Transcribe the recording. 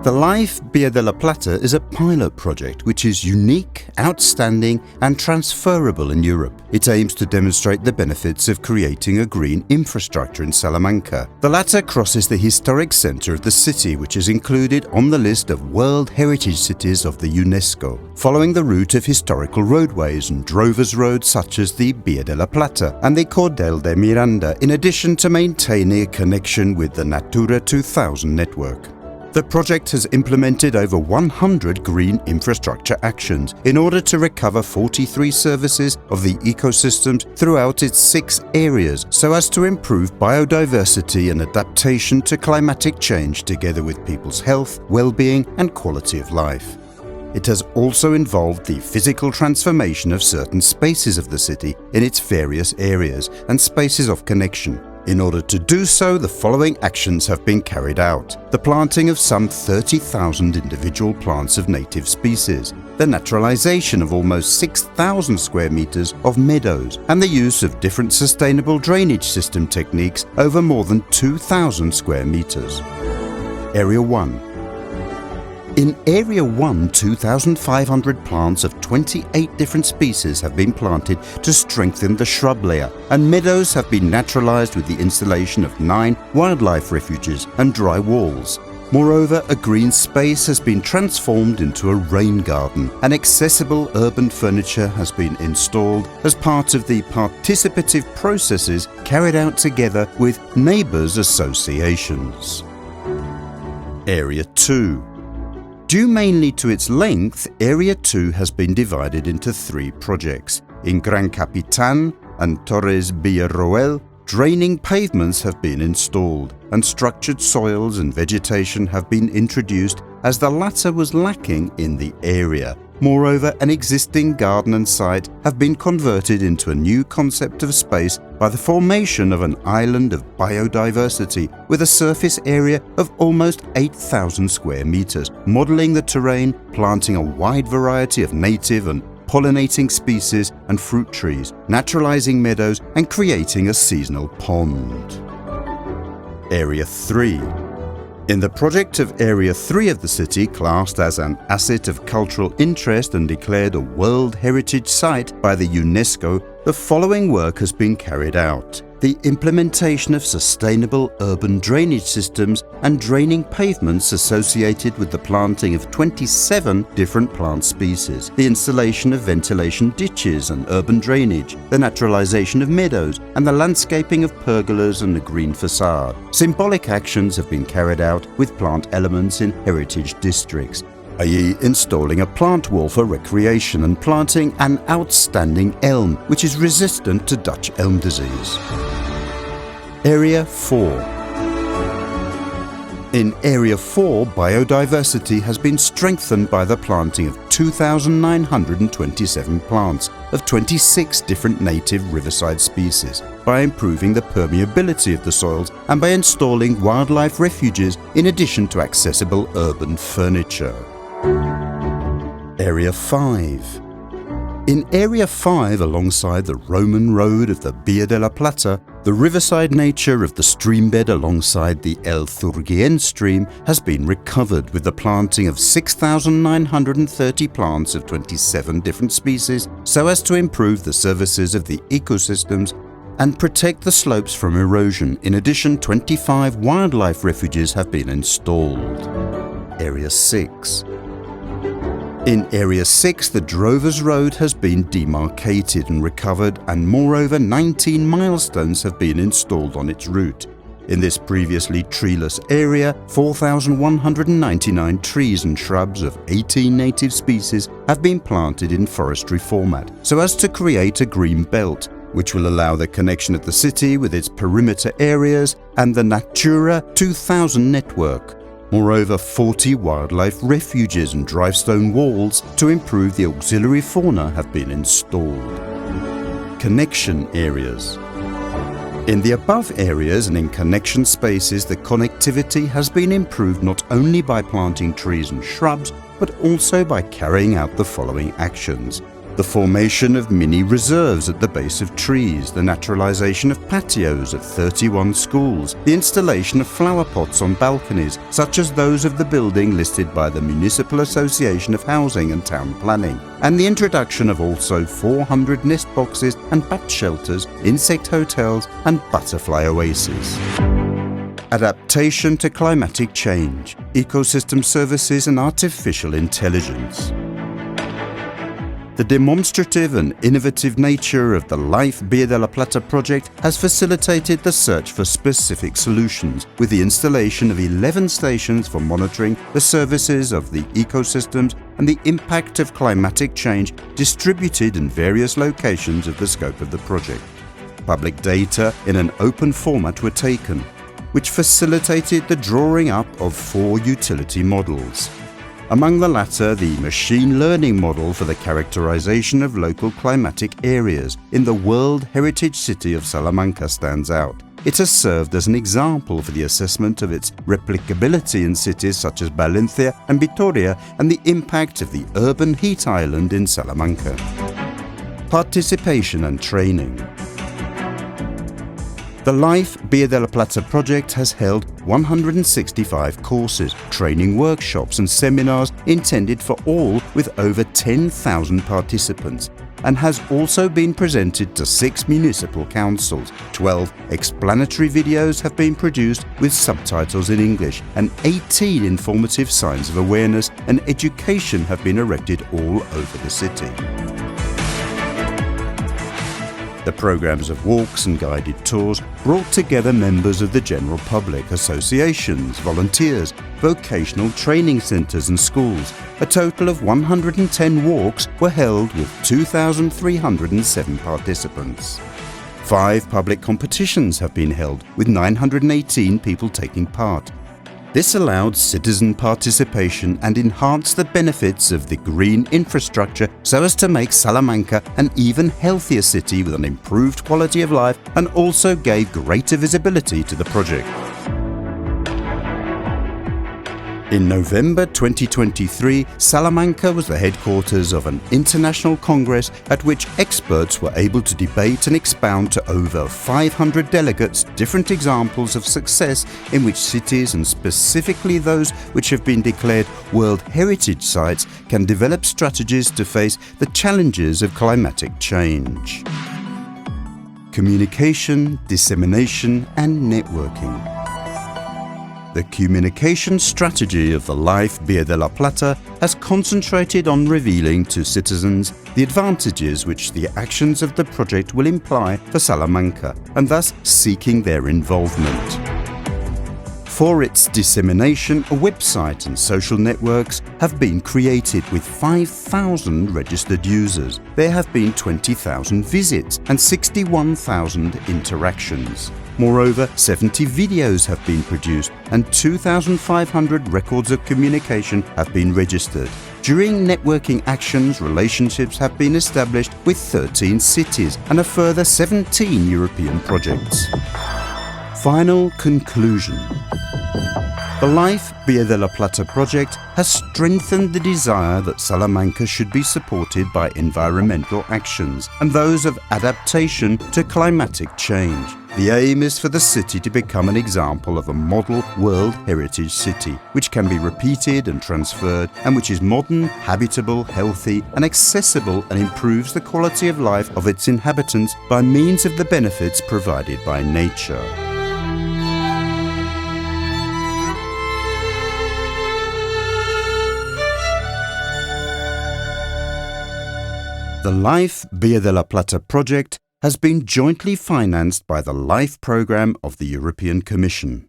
The LIFE Vía de la Plata is a pilot project which is unique, outstanding and transferable in Europe. It aims to demonstrate the benefits of creating a green infrastructure in Salamanca. The latter crosses the historic centre of the city, which is included on the list of World Heritage Cities of the UNESCO, following the route of historical roadways and drovers' roads such as the Vía de la Plata and the Cordel de Miranda, in addition to maintaining a connection with the Natura 2000 network. The project has implemented over 100 green infrastructure actions in order to recover 43 services of the ecosystems throughout its 6 areas so as to improve biodiversity and adaptation to climatic change together with people's health, well-being and quality of life. It has also involved the physical transformation of certain spaces of the city in its various areas and spaces of connection. In order to do so, the following actions have been carried out: the planting of some 30,000 individual plants of native species, the naturalization of almost 6,000 square meters of meadows, and the use of different sustainable drainage system techniques over more than 2,000 square meters. Area 1. In Area 1, 2,500 plants of 28 different species have been planted to strengthen the shrub layer, and meadows have been naturalized with the installation of 9 wildlife refuges and dry walls. Moreover, a green space has been transformed into a rain garden, and accessible urban furniture has been installed as part of the participative processes carried out together with neighbours associations. Area 2. Due mainly to its length, Area 2 has been divided into 3 projects. In Gran Capitan and Torres Villarroel, draining pavements have been installed and structured soils and vegetation have been introduced, as the latter was lacking in the area. Moreover, an existing garden and site have been converted into a new concept of space by the formation of an island of biodiversity with a surface area of almost 8,000 square meters, modeling the terrain, planting a wide variety of native and pollinating species and fruit trees, naturalizing meadows and creating a seasonal pond. Area 3. In the project of Area 3 of the city, classed as an asset of cultural interest and declared a World Heritage Site by the UNESCO, the following work has been carried out: the implementation of sustainable urban drainage systems and draining pavements associated with the planting of 27 different plant species, the installation of ventilation ditches and urban drainage, the naturalization of meadows, and the landscaping of pergolas and a green facade. Symbolic actions have been carried out with plant elements in heritage districts, i.e. installing a plant wall for recreation and planting an outstanding elm, which is resistant to Dutch elm disease. Area 4. In Area 4, biodiversity has been strengthened by the planting of 2,927 plants of 26 different native riverside species, by improving the permeability of the soils and by installing wildlife refuges in addition to accessible urban furniture. Area 5. In Area 5, alongside the Roman road of the Vía de la Plata, the riverside nature of the streambed alongside the El Thurgien stream has been recovered with the planting of 6,930 plants of 27 different species so as to improve the services of the ecosystems and protect the slopes from erosion. In addition, 25 wildlife refuges have been installed. Area 6. In Area 6, the Drovers Road has been demarcated and recovered, and moreover 19 milestones have been installed on its route. In this previously treeless area, 4,199 trees and shrubs of 18 native species have been planted in forestry format, so as to create a green belt, which will allow the connection of the city with its perimeter areas and the Natura 2000 network. Moreover, 40 wildlife refuges and dry stone walls to improve the auxiliary fauna have been installed. Connection areas. In the above areas and in connection spaces, the connectivity has been improved not only by planting trees and shrubs, but also by carrying out the following actions: the formation of mini reserves at the base of trees, the naturalization of patios at 31 schools, the installation of flower pots on balconies, such as those of the building listed by the Municipal Association of Housing and Town Planning, and the introduction of also 400 nest boxes and bat shelters, insect hotels and butterfly oases. Adaptation to climatic change, ecosystem services and artificial intelligence. The demonstrative and innovative nature of the LIFE Vía de la Plata project has facilitated the search for specific solutions, with the installation of 11 stations for monitoring the services of the ecosystems and the impact of climatic change distributed in various locations of the scope of the project. Public data in an open format were taken, which facilitated the drawing up of 4 utility models. Among the latter, the machine learning model for the characterization of local climatic areas in the World Heritage City of Salamanca stands out. It has served as an example for the assessment of its replicability in cities such as Valencia and Vitoria and the impact of the urban heat island in Salamanca. Participation and training. The LIFE Vía de la Plata project has held 165 courses, training workshops and seminars intended for all with over 10,000 participants, and has also been presented to 6 municipal councils. 12 explanatory videos have been produced with subtitles in English, and 18 informative signs of awareness and education have been erected all over the city. The programs of walks and guided tours brought together members of the general public, associations, volunteers, vocational training centres and schools. A total of 110 walks were held with 2,307 participants. 5 public competitions have been held with 918 people taking part. This allowed citizen participation and enhanced the benefits of the green infrastructure so as to make Salamanca an even healthier city with an improved quality of life, and also gave greater visibility to the project. In November 2023, Salamanca was the headquarters of an international congress at which experts were able to debate and expound to over 500 delegates different examples of success in which cities, and specifically those which have been declared World Heritage Sites, can develop strategies to face the challenges of climatic change. Communication, dissemination and networking. The communication strategy of the LIFE Vía de la Plata has concentrated on revealing to citizens the advantages which the actions of the project will imply for Salamanca, and thus seeking their involvement. For its dissemination, a website and social networks have been created with 5,000 registered users. There have been 20,000 visits and 61,000 interactions. Moreover, 70 videos have been produced and 2,500 records of communication have been registered. During networking actions, relationships have been established with 13 cities and a further 17 European projects. Final conclusion. The LIFE Vía de la Plata project has strengthened the desire that Salamanca should be supported by environmental actions and those of adaptation to climatic change. The aim is for the city to become an example of a model World Heritage City, which can be repeated and transferred, and which is modern, habitable, healthy and accessible, and improves the quality of life of its inhabitants by means of the benefits provided by nature. The LIFE Vía de la Plata project has been jointly financed by the LIFE programme of the European Commission.